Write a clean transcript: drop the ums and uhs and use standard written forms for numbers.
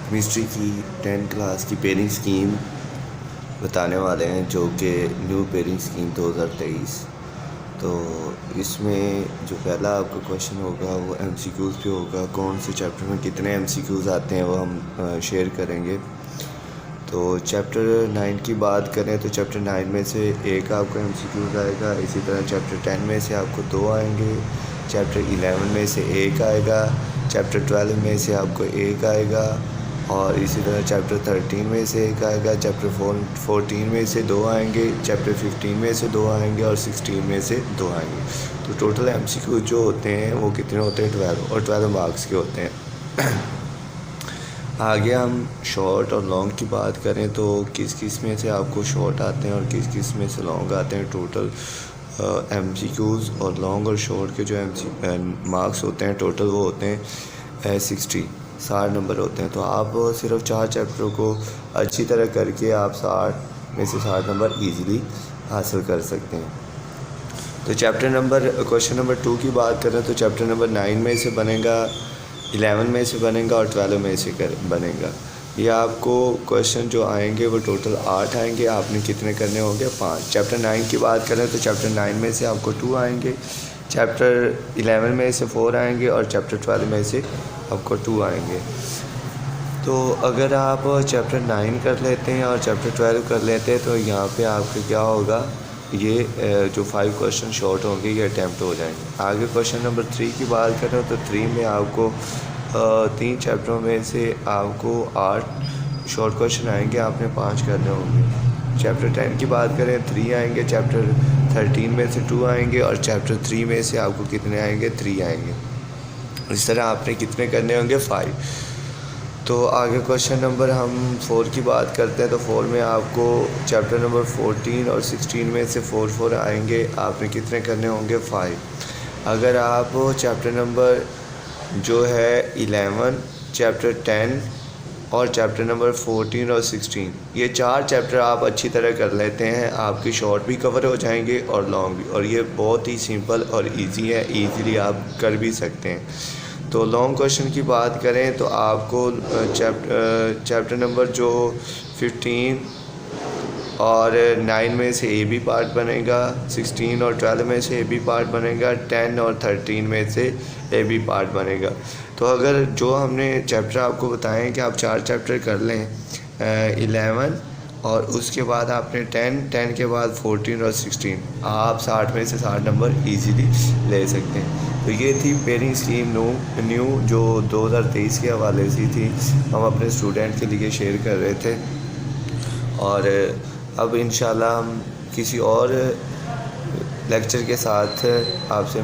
Chemistry की 10th class की pairing scheme बताने वाले हैं, जो कि न्यू पेयरिंग स्कीम 2023। तो इसमें जो पहला आपका क्वेश्चन होगा वो एमसीक्यूज़ पे होगा। कौन से चैप्टर में कितने एमसीक्यूज़ आते हैं वो हम शेयर करेंगे। तो चैप्टर 9 की बात करें तो चैप्टर 9 में से एक आपको एमसीक्यूज़ आएगा। इसी तरह चैप्टर 10 में से आपको 2 आएंगे, चैप्टर 11 में से 1 आएगा, चैप्टर 12 में से आपको 1 आएगा, और इसी तरह चैप्टर 13 में से 1 आएगा, चैप्टर 14 में से 2 आएंगे, चैप्टर 15 में से 2 आएंगे और 16 में से 2 आएंगे। तो टोटल एमसीक्यू जो होते हैं वो कितने होते हैं? 12, और 12 मार्क्स के होते हैं। आगे हम शॉर्ट और लॉन्ग की बात करें तो किस किस में से आपको शॉर्ट आते हैं और किस किस में से लॉन्ग आते हैं। टोटल एमसीक्यूज़ और लॉन्ग और शॉर्ट के जो मार्क्स होते हैं टोटल वो होते हैं 60 नंबर होते हैं। तो आप सिर्फ 4 चैप्टरों को अच्छी तरह करके आप 60 में से 60 नंबर ईज़िली हासिल कर सकते हैं। तो क्वेश्चन नंबर 2 की बात करें तो चैप्टर नंबर 9 में से बनेगा, 11 में से बनेगा और 12 में से बनेगा। ये आपको क्वेश्चन जो आएंगे वो टोटल 8 आएंगे। आपने कितने करने होंगे? 5। चैप्टर 9 की बात करें तो चैप्टर 9 में से आपको 2 आएंगे, चैप्टर 11 में से 4 आएंगे और चैप्टर 12 में से आपको 2 आएंगे। तो अगर आप चैप्टर 9 कर लेते हैं और चैप्टर 12 कर लेते हैं तो यहाँ पे आपके क्या होगा, ये जो 5 क्वेश्चन शॉर्ट होंगे ये अटैम्प्ट हो जाएंगे। आगे क्वेश्चन नंबर 3 की बात करें तो 3 में आपको 3 चैप्टरों में से आपको 8 शॉर्ट क्वेश्चन आएंगे, आपने 5 करने होंगे। चैप्टर 10 की बात करें 3 आएंगे, चैप्टर 13 में से 2 आएंगे और चैप्टर 3 में से आपको कितने आएंगे? 3 आएंगे। इस तरह आपने कितने करने होंगे? 5। तो आगे क्वेश्चन नंबर हम 4 की बात करते हैं तो 4 में आपको चैप्टर नंबर 14 और 16 में से 4 आएंगे, आपने कितने करने होंगे? 5। अगर आप चैप्टर नंबर जो है 11, चैप्टर 10 और चैप्टर नंबर 14 और 16 ये 4 चैप्टर आप अच्छी तरह कर लेते हैं, आपकी शॉर्ट भी कवर हो जाएंगे और लॉन्ग भी, और ये बहुत ही सिंपल और इजी है, इजीली आप कर भी सकते हैं। तो लॉन्ग क्वेश्चन की बात करें तो आपको चैप्टर नंबर जो 15 और 9 में से ए बी पार्ट बनेगा, 16 और 12 में से ए बी पार्ट बनेगा, 10 और 13 में से ए बी पार्ट बनेगा। तो अगर जो हमने चैप्टर आपको बताए हैं कि आप 4 चैप्टर कर लें, 11 और उसके बाद आपने 10 के बाद 14 और 16, आप 60 में से 60 नंबर इजीली ले सकते हैं। तो ये थी पेयरिंग स्कीम न्यू जो 2023 के हवाले से थी, हम अपने स्टूडेंट के लिए शेयर कर रहे थे। और अब इंशाल्लाह हम किसी और लेक्चर के साथ आपसे